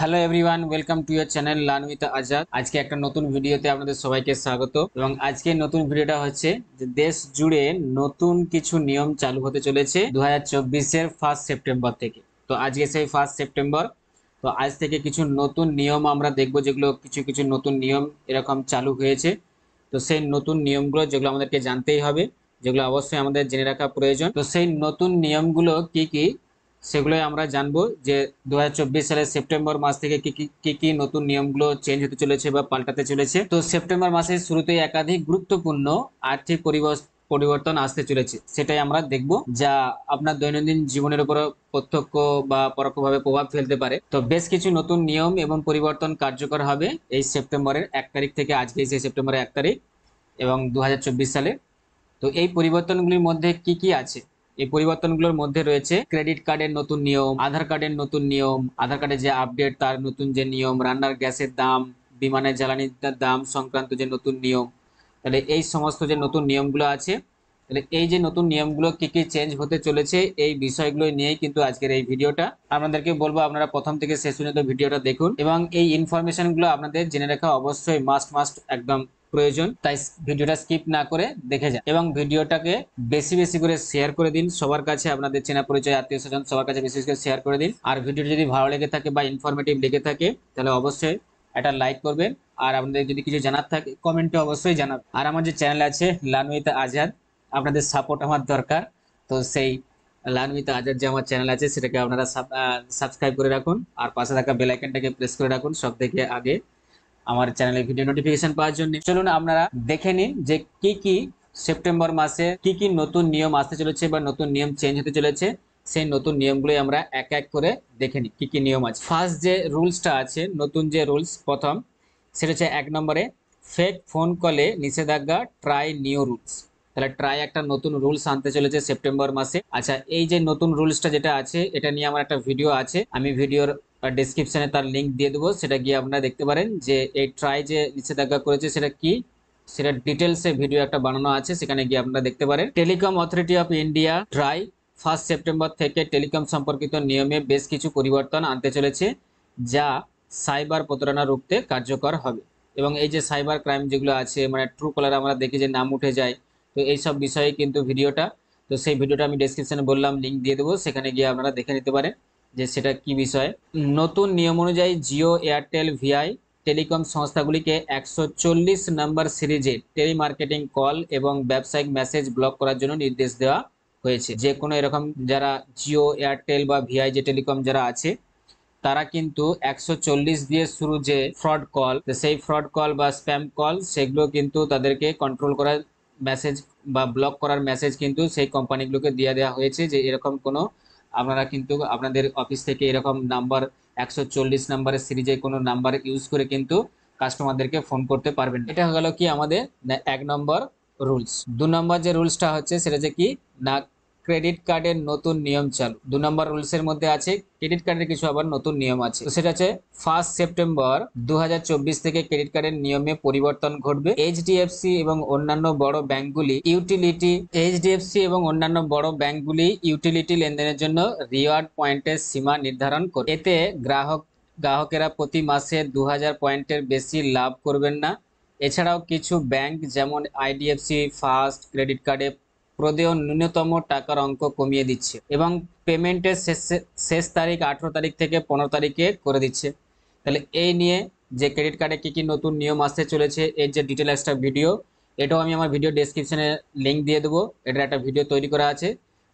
Hello everyone, welcome to year channel learn with Azad. আজকে একটা নতুন ভিডিওতে আপনাদের সবাইকে স্বাগত। এবং আজকে নতুন ভিডিওটা হচ্ছে যে দেশ জুড়ে নতুন কিছু নিয়ম চালু হতে চলেছে 2024-এর 1 সেপ্টেম্বর থেকে। তো আজকে সেই 1 সেপ্টেম্বর। তো আজ থেকে কিছু নতুন নিয়ম আমরা দেখবো, যেগুলো কিছু কিছু নতুন নিয়ম এরকম চালু হয়েছে। তো সেই নতুন নিয়মগুলো যেগুলো আমাদেরকে জানতেই হবে, যেগুলো অবশ্যই আমাদের জেনে রাখা প্রয়োজন। তো সেই নতুন নিয়মগুলো কি কি সেগুলোই আমরা জানবো যে 2024 সালের সেপ্টেম্বর মাস থেকে কি কি নতুন নিয়মগুলো চেঞ্জ হতে চলেছে বা পাল্টাতে চলেছে। তো সেপ্টেম্বর মাসের শুরুতেই একাধিক গুরুত্বপূর্ণ আর্থিক পরিবর্তন আসতে চলেছে, সেটাই আমরা দেখব, যা আপনার দৈনন্দিন জীবনের উপর প্রত্যক্ষ বা পরোক্ষভাবে প্রভাব ফেলতে পারে। তো বেশ কিছু নতুন নিয়ম এবং পরিবর্তন কার্যকর হবে এই সেপ্টেম্বরের 1 তারিখ থেকে। আজকে সেই সেপ্টেম্বরের 1 তারিখ এবং 2024 সালে। তো এই পরিবর্তনগুলির মধ্যে কি কি আছে? এই পরিবর্তনগুলোর মধ্যে রয়েছে ক্রেডিট কার্ডের নতুন নিয়ম, আধার কার্ডের নতুন নিয়ম, আধার কার্ডের যে আপডেট তার নতুন যে নিয়ম, রান্নার গ্যাসের দাম, বিমানের জ্বালানির দাম সংক্রান্ত যে নতুন নিয়ম। তাহলে এই সমস্ত যে নতুন নিয়মগুলো আছে, তাহলে এই যে নতুন নিয়মগুলো কি কি চেঞ্জ হতে চলেছে, এই বিষয়গুলো নিয়েই কিন্তু আজকের এই ভিডিওটা। আপনাদেরকে বলবো আপনারা প্রথম থেকে শেষ পর্যন্ত ভিডিওটা দেখুন, এবং এই ইনফরমেশনগুলো আপনাদের জেনে রাখা অবশ্যই মাস্ট একদম প্রয়োজন। তাই ভিডিওটা স্কিপ না করে দেখে যান, এবং ভিডিওটাকে বেশি বেশি করে শেয়ার করে দিন সবার কাছে। আপনাদের চেনা পরিচয় আত্মীয় স্বজন সবার কাছে বেশি বেশি করে শেয়ার করে দিন। আর ভিডিওটা যদি ভালো লেগে থাকে বা ইনফরমেটিভ লেগে থাকে, তাহলে অবশ্যই একটা লাইক করবেন। আর আপনাদের যদি কিছু জানার থাকে কমেন্টে অবশ্যই জানাবেন। আর আমার যে চ্যানেল আছে লার্ন উইথ আজাদ, আপনাদের সাপোর্ট আমার দরকার। তো সেই লার্ন উইথ আজাদ যে আমার চ্যানেল আছে, সেটাকে আপনারা সাবস্ক্রাইব করে রাখুন, আর পাশে থাকা বেল আইকনটাকে প্রেস করে রাখুন সব থেকে আগে আমার চ্যানেলের ভিডিও নোটিফিকেশন পাওয়ার জন্য। চলুন আপনারা দেখে নিন যে কি কি সেপ্টেম্বর মাসে কি কি নতুন নিয়ম আসতে চলেছে বা নতুন নিয়ম চেঞ্জ হতে চলেছে। সেই নতুন নিয়মগুলোই আমরা এক এক করে দেখে নিই কি কি নিয়ম আছে। ফার্স্ট যে রুলসটা আছে, নতুন যে রুলস প্রথম, সেটা হচ্ছে 1 নম্বরে ফেক ফোন কলে নিষেধাজ্ঞা, ট্রাই নিউ রুলস। তাহলে ট্রাই একটা নতুন রুলস আনতে চলেছে সেপ্টেম্বর মাসে। আচ্ছা, এই যে নতুন রুলসটা যেটা আছে, এটা নিয়ে আমার একটা ভিডিও আছে, আমি ভিডিওর ডেসক্রিপশনে তার লিঙ্ক দিয়ে দেবো, সেটা গিয়ে আপনারা দেখতে পারেন যে এই ট্রাই যে নিষেধাজ্ঞা করেছে সেটা কি, সেটা ডিটেলসে ভিডিও একটা বানানো আছে, সেখানে গিয়ে আপনারা দেখতে পারেন। Telecom authority of India try 1 September থেকে টেলিকম সম্পর্কিত নিয়মে বেশ কিছু পরিবর্তন আনতে চলেছে, যা সাইবার প্রতারণা রুখতে কার্যকর হবে। এবং এই যে সাইবার ক্রাইম যেগুলো আছে, মানে ট্রু কলার আমরা দেখি যে নাম উঠে যায়, তো এইসব বিষয়ে কিন্তু ভিডিওটা, তো সেই ভিডিওটা আমি ডেসক্রিপশনে বললাম লিঙ্ক দিয়ে দেবো, সেখানে গিয়ে আপনারা দেখে নিতে পারেন যে সেটা কি বিষয়। নতুন নিয়ম অনুযায়ী জিও, এয়ারটেল, ভিআই টেলিকম সংস্থাগুলিকে 140 নম্বর সিরিজে টেলিমার্কেটিং কল এবং ব্যবসায়িক মেসেজ ব্লক করার জন্য নির্দেশ দেওয়া হয়েছে। যে কোনো এরকম যারা জিও, এয়ারটেল বা ভিআই যে টেলিকম যারা আছে, তারা কিন্তু 140 দিয়ে শুরু যে ফ্রড কল, সেই ফ্রড কল বা স্প্যাম কল, সেগুলো কিন্তু তাদেরকে কন্ট্রোল করার মেসেজ বা ব্লক করার মেসেজ কিন্তু সেই কোম্পানিগুলোকে দিয়ে দেওয়া হয়েছে, যে এরকম কোনো আপনারা কিন্তু আপনাদের অফিস থেকে এরকম নাম্বার 140 নম্বরের সিরিজে কোনো নাম্বার ইউজ করে কিন্তু কাস্টমারদেরকে ফোন করতে পারবেন। এটা গেল কি আমাদের 1 নম্বর রুলস। 2 নম্বর যে রুলসটা হচ্ছে সেটা যে কি না, ক্রেডিট কার্ডের নতুন নিয়ম চালু। 2 নম্বর রুলসের মধ্যে আছে ক্রেডিট কার্ডের কিছু আবার নতুন নিয়ম আছে। তো সেটা হচ্ছে 1 সেপ্টেম্বর 2024 থেকে ক্রেডিট কার্ডের নিয়মে পরিবর্তন ঘটবে। এইচডিএফসি এবং অন্যান্য বড় ব্যাংকগুলি ইউটিলিটি লেনদেনের জন্য রিওয়ার্ড পয়েন্টের সীমা নির্ধারণ করবে। এতে গ্রাহকেরা প্রতি মাসে 2000 পয়েন্টের বেশি লাভ করবেন না। এছাড়াও কিছু ব্যাংক যেমন আইডিএফসি ফার্স্ট ক্রেডিট কার্ডে প্রদেয় ন্যূনতম টাকার অঙ্ক কমিয়ে দিচ্ছে, এবং পেমেন্টের শেষ তারিখ 18 তারিখ থেকে 15 তারিখে করে দিচ্ছে। তাহলে এই নিয়ে যে ক্রেডিট কার্ডে কি কি নতুন নিয়ম আসতে চলেছে, এর যে ডিটেল একটা ভিডিও, এটাও আমি আমার ভিডিও ডেসক্রিপশনে লিঙ্ক দিয়ে দেবো। এটার একটা ভিডিও তৈরি করা আছে,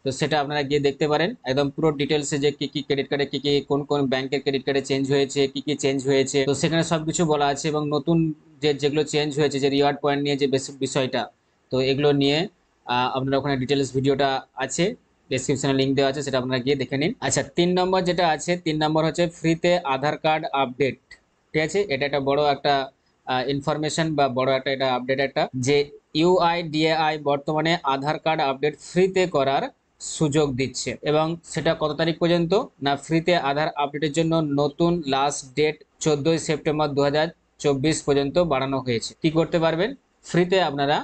তো সেটা আপনারা গিয়ে দেখতে পারেন একদম পুরো ডিটেলসে, যে কি কি ক্রেডিট কার্ডে কি কি কোন কোন ব্যাংকের ক্রেডিট কার্ডে চেঞ্জ হয়েছে, কি কি চেঞ্জ হয়েছে, তো সেখানে সবকিছু বলা আছে। এবং নতুন যেগুলো চেঞ্জ হয়েছে, যে রিওয়ার্ড পয়েন্ট নিয়ে যে বিষয়টা, তো এগুলো নিয়ে আপনারা ওখানে ডিটেলস ভিডিওটা আছে, ডেসক্রিপশনে লিঙ্ক দেওয়া আছে, সেটা আপনারা গিয়ে দেখে নিন। আচ্ছা, 3 নম্বর যেটা আছে, 3 নম্বর হচ্ছে ফ্রিতে আধার কার্ড আপডেট। ঠিক আছে, এটা একটা বড় একটা ইনফরমেশন বা বড় একটা এটা আপডেট একটা, যে ইউআইডিএআই বর্তমানে আধার কার্ড আপডেট ফ্রিতে করার সুযোগ দিচ্ছে। এবং সেটা কত তারিখ পর্যন্ত না, ফ্রিতে আধার আপডেটের জন্য নতুন লাস্ট ডেট 14 সেপ্টেম্বর 2024 পর্যন্ত বাড়ানো হয়েছে। কি করতে পারবেন ফ্রিতে আপনারা,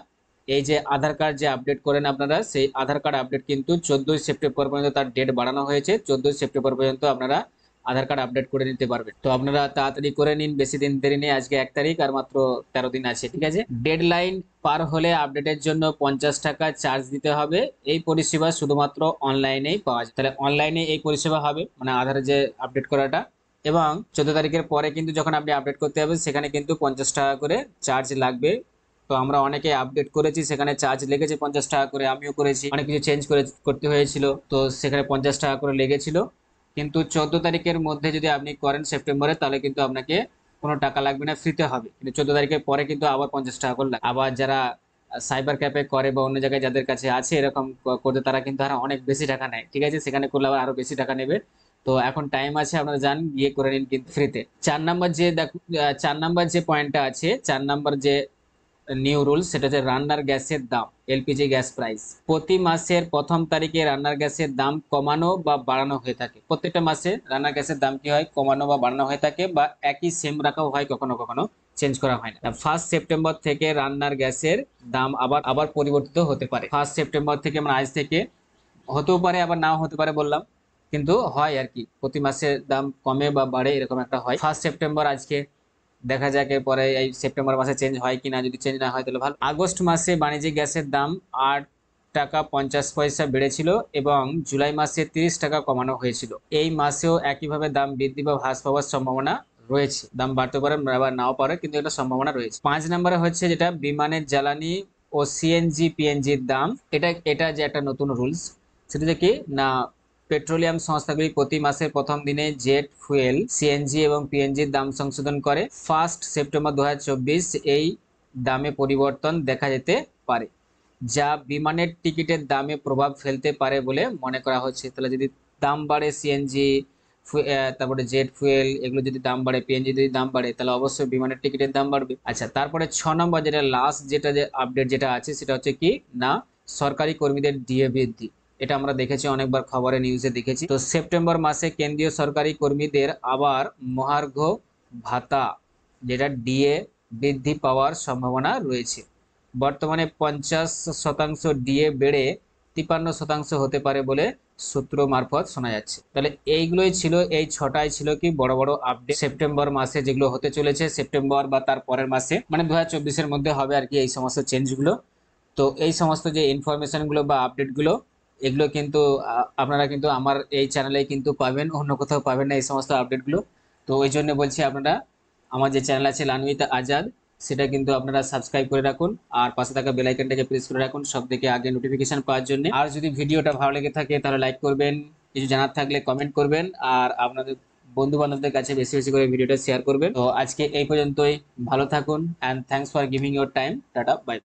এই যে আধার কার্ড যে আপডেট করেন আপনারা, সেই আধার কার্ড আপডেট কিন্তু 14 সেপ্টেম্বর পর্যন্ত তার ডেট বাড়ানো হয়েছে। 14 সেপ্টেম্বর পর্যন্ত আপনারা আধার কার্ড আপডেট করে নিতে পারবেন। তো আপনারা তাড়াতাড়ি করে নিন, বেশি দিন দেরি নেই, আজকে 1 তারিখ আর মাত্র 13 দিন আছে, ঠিক আছে। ডেডলাইন পার হলে আপডেটের জন্য 50 টাকা চার্জ দিতে হবে। এই পরিষেবা শুধুমাত্র অনলাইনেই পাওয়া যায়, তাহলে অনলাইনে এই পরিষেবা হবে, মানে আধারে যে আপডেট করাটা। এবং 14 তারিখের পরে কিন্তু যখন আপনি আপডেট করতে যাবেন সেখানে কিন্তু 50 টাকা করে চার্জ লাগবে। তো আমরা অনেকে আপডেট করেছি, সেখানে চার্জ লেগেছে 50 টাকা করে, আমিও করেছি, অনেক কিছু চেঞ্জ করতে হয়েছিল, তো সেখানে 50 টাকা করে লেগেছিল। কিন্তু 14 তারিখের মধ্যে যদি আপনি করেন সেপ্টেম্বরে, তাহলে কিন্তু আপনাকে কোনো টাকা লাগবে না, ফ্রিতে হবে। কিন্তু 14 তারিখের পরে কিন্তু আবার 50 টাকা করে লাগবে। আবার যারা সাইবার ক্যাফে করে বা অন্য জায়গায় যাদের কাছে আছে এরকম করতে, তারা কিন্তু আরো অনেক বেশি টাকা নেয়, ঠিক আছে, সেখানে করলে আবার আরো বেশি টাকা নেবে। তো এখন টাইম আছে, আপনারা যান গিয়ে করে নিন কিন্তু ফ্রিতে। 4 নাম্বার যে 4 নাম্বার যে পয়েন্টটা আছে, 4 নাম্বার যে নিউ রুল, সেটা হচ্ছে রান্নার গ্যাসের দাম, এলপিজি গ্যাস প্রাইস। প্রতি মাসের প্রথম তারিখে রান্নার গ্যাসের দাম কমানো বা বাড়ানো হয়ে থাকে। প্রত্যেকটা মাসে রান্নার গ্যাসের দাম কি হয়, কমানো বা বাড়ানো হয়ে থাকে, বা একই সেম রাখাও হয়, কখনো কখনো চেঞ্জ করা হয় না। 1 সেপ্টেম্বর থেকে রান্নার গ্যাসের দাম আবার আবার পরিবর্তিত হতে পারে। 1 সেপ্টেম্বর থেকে, মানে আজ থেকে, হতেও পারে আবার নাও হতে পারে বললাম, কিন্তু হয় আর কি, প্রতি মাসে দাম কমে বা বাড়ে, এরকম একটা হয়। 1 সেপ্টেম্বর আজকে, দেখা যাক এরপরে এই সেপ্টেম্বর মাসে চেঞ্জ হয় কিনা, যদি চেঞ্জ না হয় তাহলে ভালো। আগস্ট মাসে বাণিজ্যিক গ্যাসের দাম 8 টাকা 50 পয়সা বেড়েছিল এবং জুলাই মাসে 30 টাকা কমানো হয়েছিল। এই মাসেও একইভাবে দাম বৃদ্ধি বা হ্রাস পাওয়ার সম্ভাবনা রয়েছে, দাম বাড়তে পারে আবার নাও পারে, কিন্তু এটা সম্ভাবনা রয়েছে। 5 নম্বরে হচ্ছে যেটা বিমানের জ্বালানি ও সিএনজি পিএনজির দাম। এটা এটা যে একটা নতুন রুলস, সেটা যে কি না, পেট্রোলিয়াম সংস্থাগুলি প্রতি মাসের প্রথম দিনে জেট ফুয়েল, সিএনজি এবং পিএনজির দাম সংশোধন করে। 1 সেপ্টেম্বর 2024 এই দামে পরিবর্তন দেখা যেতে পারে, যা বিমানের টিকিটের দামে প্রভাব ফেলতে পারে বলে মনে করা হচ্ছে। তাহলে যদি দাম বাড়ে, সিএনজি, তারপরে জেট ফুয়েল, এগুলো যদি দাম বাড়ে, পিএনজি যদি দাম বাড়ে, তাহলে অবশ্যই বিমানের টিকিটের দাম বাড়বে। আচ্ছা, তারপরে 6 নম্বর যেটা লাস্ট, যেটা যে আপডেট যেটা আছে, সেটা হচ্ছে কি না, সরকারি কর্মীদের ডিএ বৃদ্ধি। এটা আমরা দেখেছি অনেকবার, খবরে নিউজে দেখেছি। তো সেপ্টেম্বর মাসে কেন্দ্রীয় সরকারি কর্মীদের আবার মহার্ঘ ভাতা, যেটা ডিএ, বৃদ্ধি পাওয়ার সম্ভাবনা রয়েছে। বর্তমানে 50% ডিএ বেড়ে 53% হতে পারে বলে সূত্র মারফত শোনা যাচ্ছে। তাহলে এইগুলোই ছিল, এই 6টাই ছিল কি বড় বড় আপডেট সেপ্টেম্বর মাসে যেগুলো হতে চলেছে, সেপ্টেম্বর বা তার পরের মাসে, মানে 2024-এর মধ্যে হবে আর কি, এই সমস্ত চেঞ্জগুলো। তো এই সমস্ত যে ইনফরমেশনগুলো বা আপডেটগুলো, এগুলো কিন্তু আপনারা কিন্তু আমার এই চ্যানেলেই কিন্তু পাবেন, অন্য কোথাও পাবেন না এই সমস্ত আপডেটগুলো। তো ওই জন্য বলছি, আপনারা আমার যে চ্যানেল আছে লানভিত আজাদ, সেটা কিন্তু আপনারা সাবস্ক্রাইব করে রাখুন, আর পাশে থাকা বেল আইকনটাকে প্রেস করে রাখুন সব থেকে আগে নোটিফিকেশন পাওয়ার জন্য। আর যদি ভিডিওটা ভালো লেগে থাকে তাহলে লাইক করবেন, কিছু জানার থাকলে কমেন্ট করবেন, আর আপনাদের বন্ধু বান্ধবদের কাছে বেশি বেশি করে ভিডিওটা শেয়ার করবেন। তো আজকে এই পর্যন্তই, ভালো থাকুন, and thanks for giving your time. Tata, by.